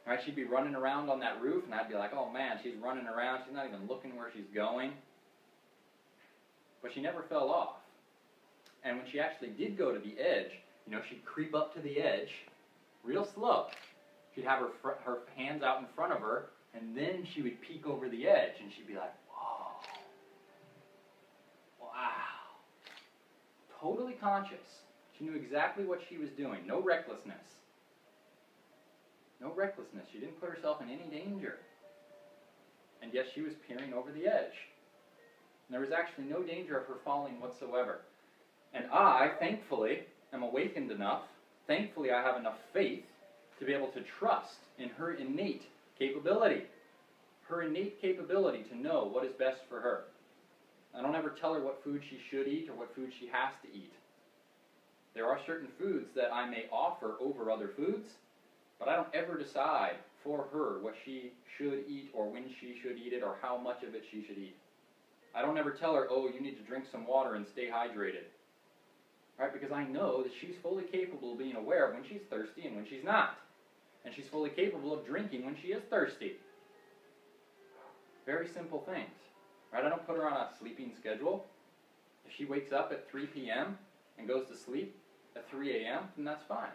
Right? She'd be running around on that roof, and I'd be like, oh man, she's running around. She's not even looking where she's going. But she never fell off. And when she actually did go to the edge, she'd creep up to the edge real slow. She'd have her hands out in front of her, and then she would peek over the edge, and she'd be like, whoa, wow. Totally conscious. She knew exactly what she was doing. No recklessness. No recklessness. She didn't put herself in any danger. And yet she was peering over the edge. And there was actually no danger of her falling whatsoever. And I, thankfully, am awakened enough. Thankfully, I have enough faith to be able to trust in her innate capability. Her innate capability to know what is best for her. I don't ever tell her what food she should eat or what food she has to eat. There are certain foods that I may offer over other foods, but I don't ever decide for her what she should eat or when she should eat it or how much of it she should eat. I don't ever tell her, oh, you need to drink some water and stay hydrated. Right? Because I know that she's fully capable of being aware of when she's thirsty and when she's not. And she's fully capable of drinking when she is thirsty. Very simple things. Right? I don't put her on a sleeping schedule. If she wakes up at 3 p.m. and goes to sleep at 3 a.m., then that's fine.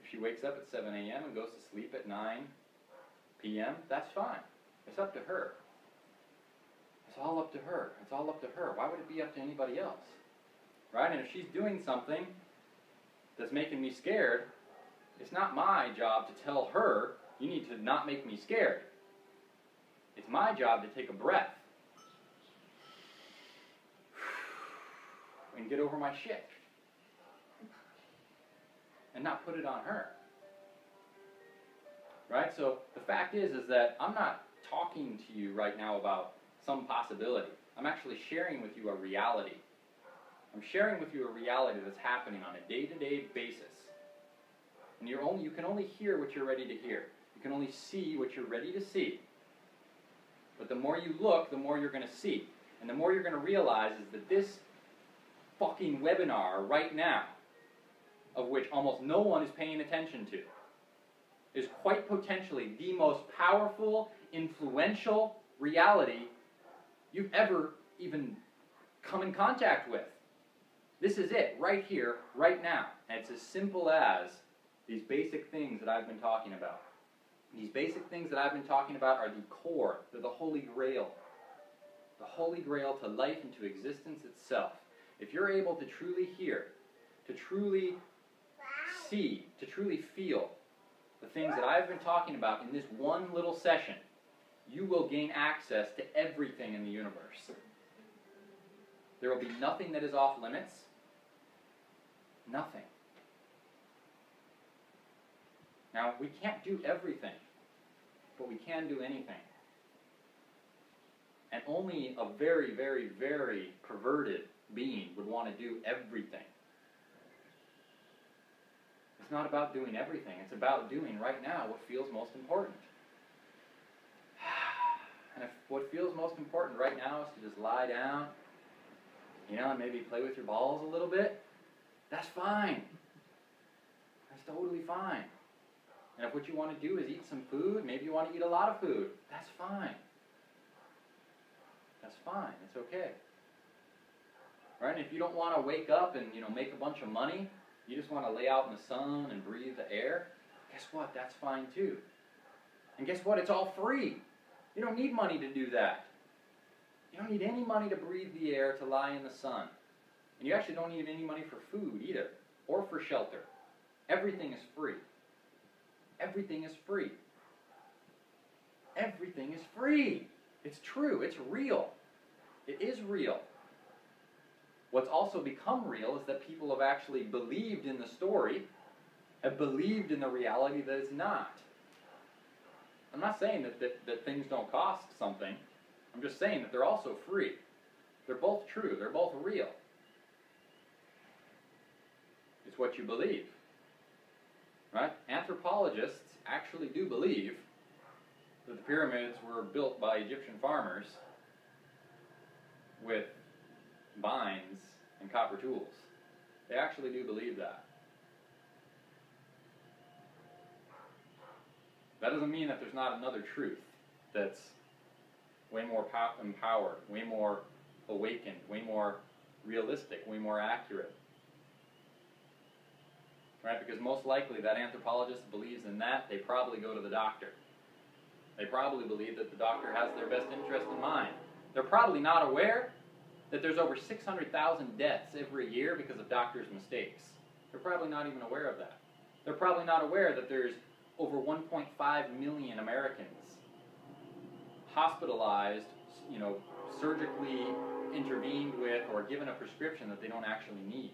If she wakes up at 7 a.m. and goes to sleep at 9 p.m., that's fine. It's up to her. It's all up to her. It's all up to her. Why would it be up to anybody else? Right? And if she's doing something that's making me scared, it's not my job to tell her, you need to not make me scared. It's my job to take a breath and get over my shit. And not put it on her. Right? So the fact is that I'm not talking to you right now about some possibility. I'm actually sharing with you a reality. I'm sharing with you a reality that's happening on a day-to-day basis. And you can only hear what you're ready to hear. You can only see what you're ready to see. But the more you look, the more you're going to see. And the more you're going to realize is that this fucking webinar right now, of which almost no one is paying attention to, is quite potentially the most powerful, influential reality you've ever even come in contact with. This is it, right here, right now. And it's as simple as these basic things that I've been talking about. These basic things that I've been talking about are the core. They're the holy grail. The holy grail to life and to existence itself. If you're able to truly hear, to truly see, to truly feel the things that I've been talking about in this one little session, you will gain access to everything in the universe. There will be nothing that is off limits. Nothing. Now, we can't do everything, but we can do anything. And only a very, very, very perverted being would want to do everything. It's not about doing everything. It's about doing right now what feels most important. And if what feels most important right now is to just lie down, and maybe play with your balls a little bit, that's fine. That's totally fine. And if what you want to do is eat some food, maybe you want to eat a lot of food, that's fine. That's fine. It's okay. Right? And if you don't want to wake up and, make a bunch of money, you just want to lay out in the sun and breathe the air, guess what? That's fine too. And guess what? It's all free. You don't need money to do that. You don't need any money to breathe the air, to lie in the sun. And you actually don't need any money for food either, or for shelter. Everything is free. Everything is free. Everything is free. It's true. It's real. It is real. What's also become real is that people have actually believed in the story, have believed in the reality that it's not. I'm not saying that things don't cost something. I'm just saying that they're also free. They're both true. They're both real. It's what you believe. Right? Anthropologists actually do believe that the pyramids were built by Egyptian farmers with vines and copper tools. They actually do believe that. That doesn't mean that there's not another truth that's way more empowered, way more awakened, way more realistic, way more accurate. Right? Because most likely that anthropologist believes in that, they probably go to the doctor. They probably believe that the doctor has their best interest in mind. They're probably not aware that there's over 600,000 deaths every year because of doctors' mistakes. They're probably not even aware of that. They're probably not aware that there's over 1.5 million Americans hospitalized, surgically intervened with or given a prescription that they don't actually need.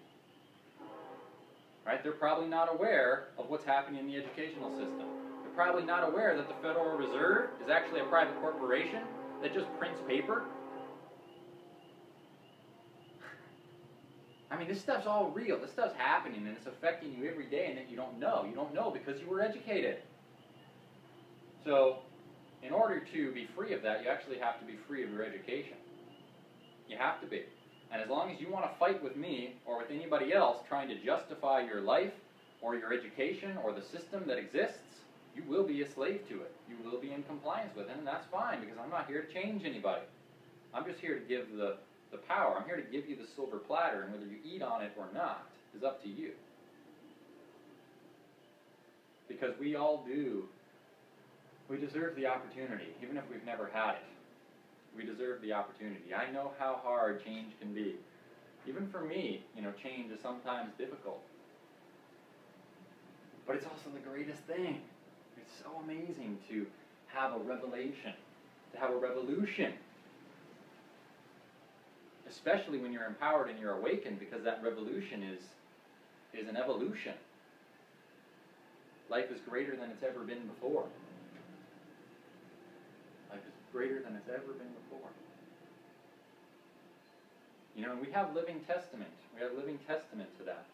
Right? They're probably not aware of what's happening in the educational system. They're probably not aware that the Federal Reserve is actually a private corporation that just prints paper. I mean, this stuff's all real. This stuff's happening, and it's affecting you every day, and that you don't know. You don't know because you were educated. So, in order to be free of that, you actually have to be free of your education. You have to be. And as long as you want to fight with me or with anybody else trying to justify your life or your education or the system that exists, you will be a slave to it. You will be in compliance with it, and that's fine because I'm not here to change anybody. I'm just here to give the power. I'm here to give you the silver platter, and whether you eat on it or not is up to you. Because we all do. We deserve the opportunity, even if we've never had it. We deserve the opportunity. I know how hard change can be. Even for me, change is sometimes difficult. But it's also the greatest thing. It's so amazing to have a revelation, to have a revolution. Especially when you're empowered and you're awakened, because that revolution is an evolution. Life is greater than it's ever been before. Life is greater than it's ever been before. And we have living testament. We have living testament to that.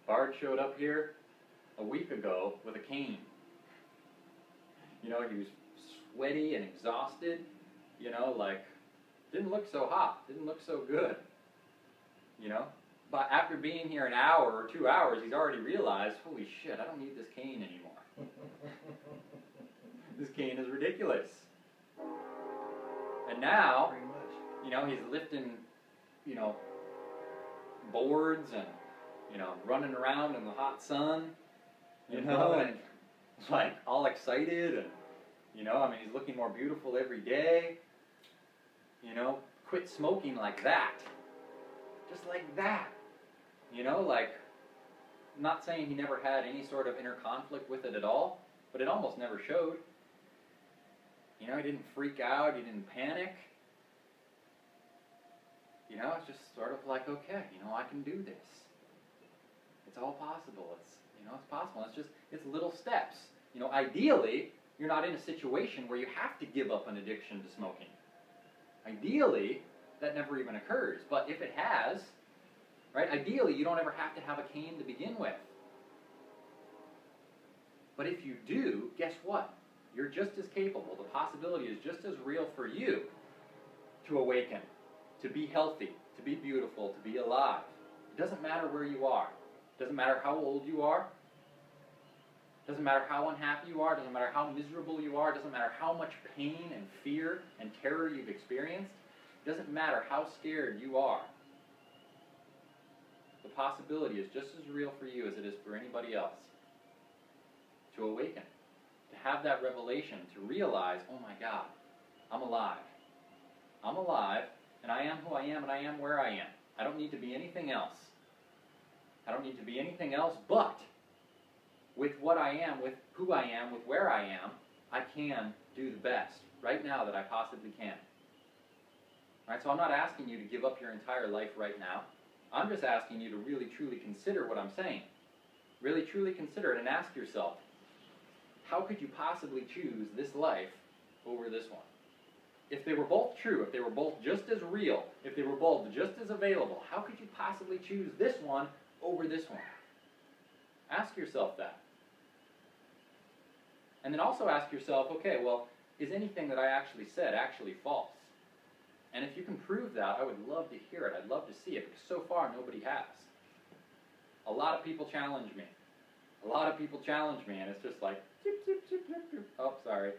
Bard showed up here a week ago with a cane. He was sweaty and exhausted, didn't look so hot, didn't look so good, But after being here an hour or 2 hours, he's already realized, holy shit, I don't need this cane anymore. This cane is ridiculous. And now, he's lifting, boards and, running around in the hot sun, and like all excited and, he's looking more beautiful every day. Quit smoking like that. Just like that. I'm not saying he never had any sort of inner conflict with it at all, but it almost never showed. He didn't freak out, he didn't panic. It's just sort of like, okay, I can do this. It's all possible. It's possible. It's little steps. Ideally, you're not in a situation where you have to give up an addiction to smoking. Ideally, that never even occurs. But if it has, right, ideally, you don't ever have to have a cane to begin with. But if you do, guess what? You're just as capable. The possibility is just as real for you to awaken, to be healthy, to be beautiful, to be alive. It doesn't matter where you are. It doesn't matter how old you are. It doesn't matter how unhappy you are. It doesn't matter how miserable you are. It doesn't matter how much pain and fear and terror you've experienced. It doesn't matter how scared you are. The possibility is just as real for you as it is for anybody else. To awaken. To have that revelation. To realize, oh my God, I'm alive. I'm alive, and I am who I am, and I am where I am. I don't need to be anything else. I don't need to be anything else, but with what I am, with who I am, with where I am, I can do the best right now that I possibly can. All right, so I'm not asking you to give up your entire life right now. I'm just asking you to really, truly consider what I'm saying. Really, truly consider it and ask yourself, how could you possibly choose this life over this one? If they were both true, if they were both just as real, if they were both just as available, how could you possibly choose this one over this one? Ask yourself that. And then also ask yourself, okay, well, is anything that I actually said actually false? And if you can prove that, I would love to hear it. I'd love to see it, because so far nobody has. A lot of people challenge me. A lot of people challenge me, and it's just like, zip, zip, zip, zip, zip. Oh, sorry.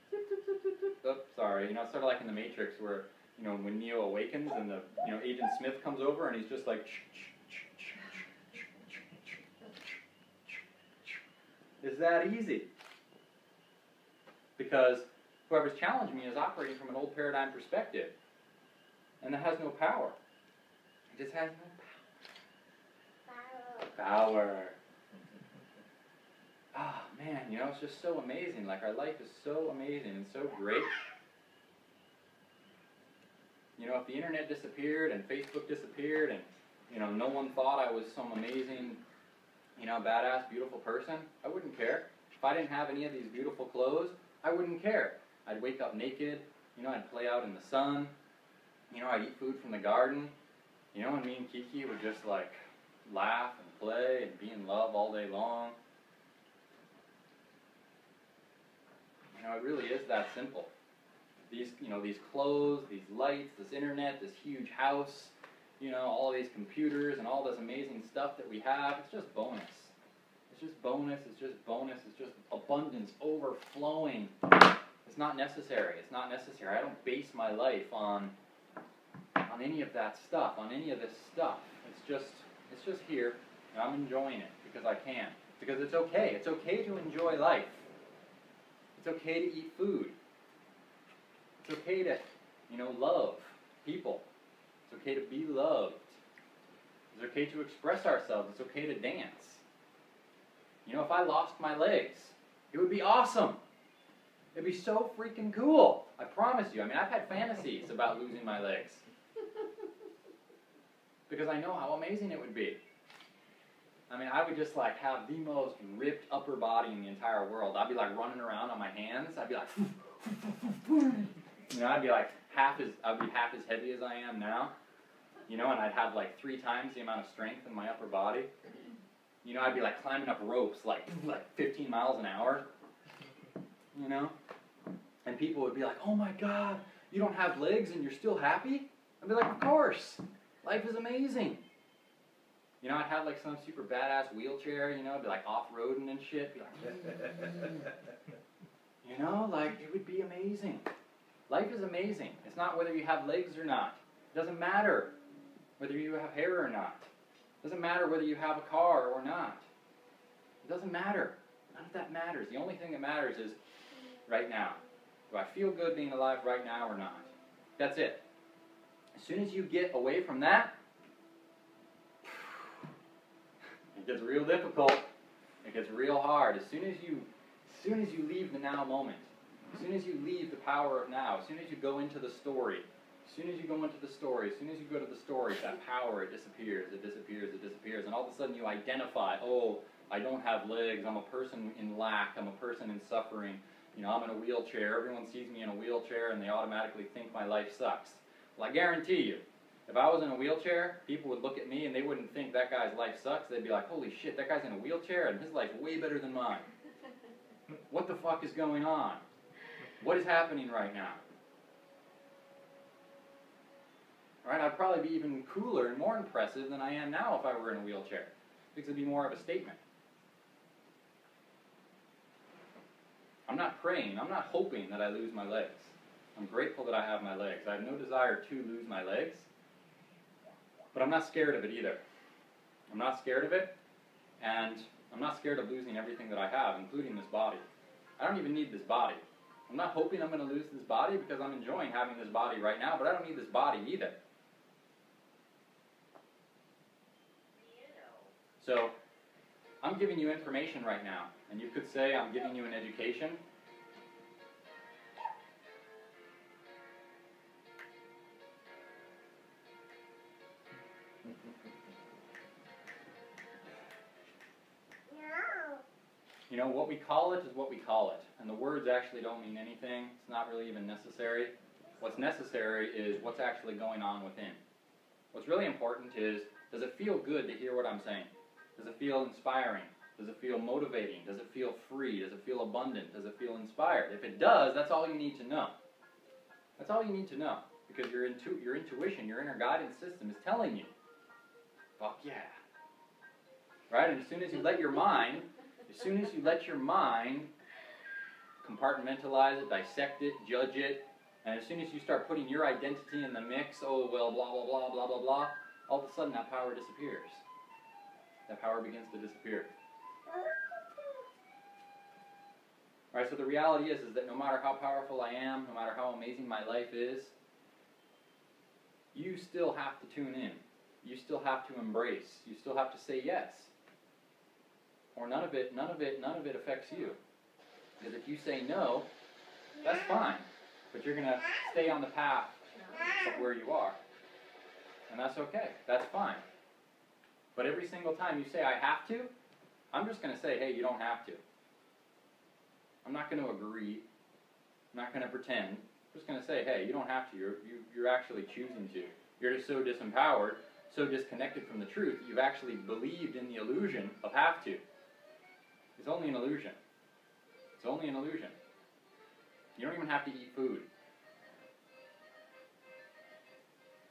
Zip, zip, zip, zip, zip. Oh, sorry. You know, it's sort of like in the Matrix where, you know, when Neo awakens and the, you know, Agent Smith comes over and he's just like, it's that easy. Because whoever's challenged me is operating from an old paradigm perspective. And that has no power. It just has no power. Ah, man, you know, it's just so amazing. Like, our life is so amazing and so great. You know, if the internet disappeared and Facebook disappeared and, you know, no one thought I was some amazing, you know, badass, beautiful person, I wouldn't care. If I didn't have any of these beautiful clothes, I wouldn't care. I'd wake up naked, you know, I'd play out in the sun, you know, I'd eat food from the garden, you know, and me and Kiki would just, like, laugh and play and be in love all day long. You know, it really is that simple. These, you know, these clothes, these lights, this internet, this huge house, you know, all these computers and all this amazing stuff that we have, it's just bonus. It's just bonus, it's just bonus, it's just abundance, overflowing. It's not necessary, it's not necessary. I don't base my life on any of that stuff, on any of this stuff. It's just here, and I'm enjoying it because I can. Because it's okay. It's okay to enjoy life. It's okay to eat food. It's okay to, you know, love people. It's okay to be loved. It's okay to express ourselves. It's okay to dance. You know, if I lost my legs, it would be awesome. It'd be so freaking cool. I promise you. I mean, I've had fantasies about losing my legs. Because I know how amazing it would be. I mean, I would just like have the most ripped upper body in the entire world. I'd be like running around on my hands. I'd be like, you know, I'd be half as heavy as I am now. You know, and I'd have like 3 times the amount of strength in my upper body. You know, I'd be like climbing up ropes like 15 miles an hour. You know? And people would be like, oh my God, you don't have legs and you're still happy? I'd be like, of course. Life is amazing. You know, I'd have like some super badass wheelchair, you know, be like off-roading and shit. Be like, you know, like it would be amazing. Life is amazing. It's not whether you have legs or not. It doesn't matter whether you have hair or not. It doesn't matter whether you have a car or not. It doesn't matter. None of that matters. The only thing that matters is right now. Do I feel good being alive right now or not? That's it. As soon as you get away from that, it gets real difficult. It gets real hard. As soon as you leave the now moment, as soon as you leave the power of now, as soon as you go into the story, as soon as you go into the story, as soon as you go to the story, that power, it disappears, it disappears, it disappears, and all of a sudden you identify, oh, I don't have legs, I'm a person in lack, I'm a person in suffering, you know, I'm in a wheelchair, everyone sees me in a wheelchair and they automatically think my life sucks. Well, I guarantee you, if I was in a wheelchair, people would look at me and they wouldn't think that guy's life sucks. They'd be like, holy shit, that guy's in a wheelchair and his life's way better than mine. What the fuck is going on? What is happening right now? Right? I'd probably be even cooler and more impressive than I am now if I were in a wheelchair. Because it'd be more of a statement. I'm not praying, I'm not hoping that I lose my legs. I'm grateful that I have my legs. I have no desire to lose my legs. But I'm not scared of it either. I'm not scared of it, and I'm not scared of losing everything that I have, including this body. I don't even need this body. I'm not hoping I'm going to lose this body because I'm enjoying having this body right now, but I don't need this body either. So, I'm giving you information right now, and you could say I'm giving you an education. You know, what we call it is what we call it. And the words actually don't mean anything. It's not really even necessary. What's necessary is what's actually going on within. What's really important is, does it feel good to hear what I'm saying? Does it feel inspiring? Does it feel motivating? Does it feel free? Does it feel abundant? Does it feel inspired? If it does, that's all you need to know. That's all you need to know. Because your intuition, your inner guidance system is telling you, fuck yeah. Right? And as soon as you let your mind compartmentalize it, dissect it, judge it, and as soon as you start putting your identity in the mix, oh, well, blah, blah, blah, blah, blah, blah, all of a sudden that power disappears. That power begins to disappear. All right, so the reality is that no matter how powerful I am, no matter how amazing my life is, you still have to tune in. You still have to embrace. You still have to say yes. Or none of it affects you. Because if you say no, that's fine. But you're going to stay on the path of where you are. And that's okay. That's fine. But every single time you say, I have to, I'm just going to say, hey, you don't have to. I'm not going to agree. I'm not going to pretend. I'm just going to say, hey, you don't have to. You're actually choosing to. You're just so disempowered, so disconnected from the truth, you've actually believed in the illusion of have to. It's only an illusion. It's only an illusion. You don't even have to eat food.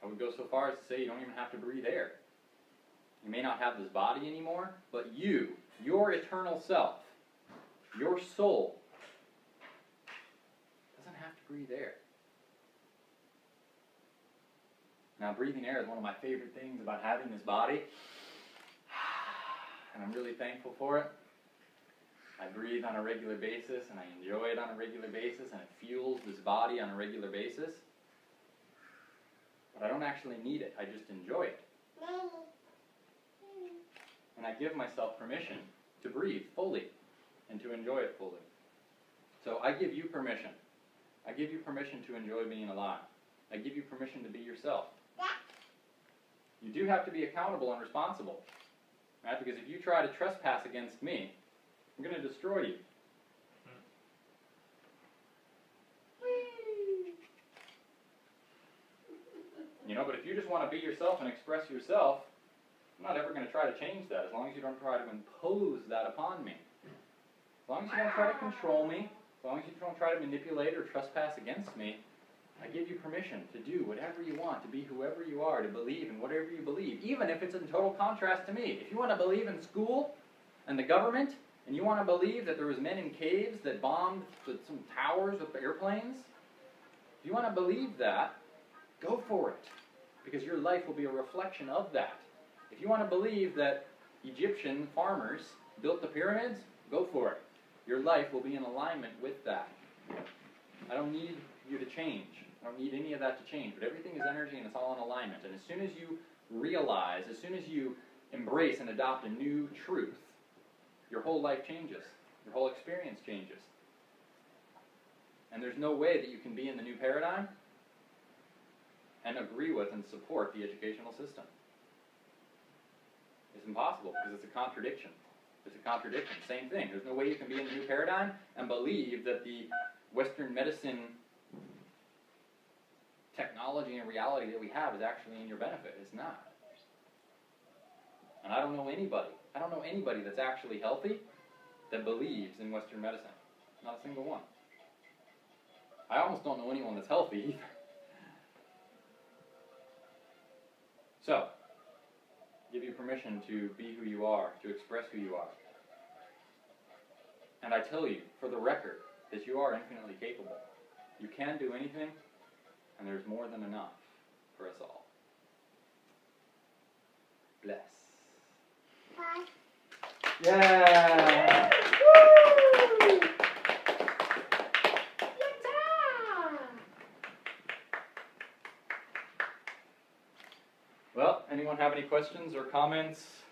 I would go so far as to say you don't even have to breathe air. You may not have this body anymore, but you, your eternal self, your soul, doesn't have to breathe air. Now, breathing air is one of my favorite things about having this body, and I'm really thankful for it. I breathe on a regular basis, and I enjoy it on a regular basis, and it fuels this body on a regular basis. But I don't actually need it. I just enjoy it. And I give myself permission to breathe fully and to enjoy it fully. So I give you permission. I give you permission to enjoy being alive. I give you permission to be yourself. You do have to be accountable and responsible. Right? Because if you try to trespass against me, I'm going to destroy you. You know, but if you just want to be yourself and express yourself, I'm not ever going to try to change that, as long as you don't try to impose that upon me. As long as you don't try to control me, as long as you don't try to manipulate or trespass against me, I give you permission to do whatever you want, to be whoever you are, to believe in whatever you believe, even if it's in total contrast to me. If you want to believe in school and the government, and you want to believe that there was men in caves that bombed some towers with airplanes, if you want to believe that, go for it, because your life will be a reflection of that. If you want to believe that Egyptian farmers built the pyramids, go for it. Your life will be in alignment with that. I don't need you to change. I don't need any of that to change, but everything is energy and it's all in alignment. And as soon as you realize, as soon as you embrace and adopt a new truth, your whole life changes. Your whole experience changes. And there's no way that you can be in the new paradigm and agree with and support the educational system. It's impossible because it's a contradiction. It's a contradiction. Same thing. There's no way you can be in the new paradigm and believe that the Western medicine technology and reality that we have is actually in your benefit. It's not. And I don't know anybody that's actually healthy that believes in Western medicine. Not a single one. I almost don't know anyone that's healthy either. So, give you permission to be who you are, to express who you are. And I tell you, for the record, that you are infinitely capable. You can do anything, and there's more than enough for us all. Bless. Bye. Yeah! Woo! Well, anyone have any questions or comments?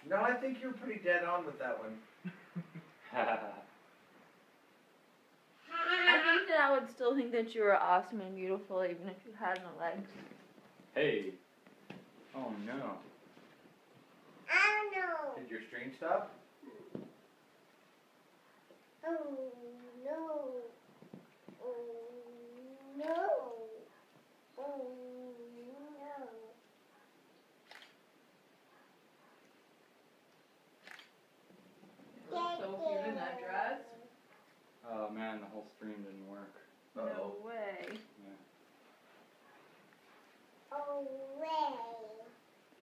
No, I think you're pretty dead on with that one. I think that I would still think that you were awesome and beautiful even if you had no legs. Hey. Oh no. I don't know. Did your stream stop? Oh.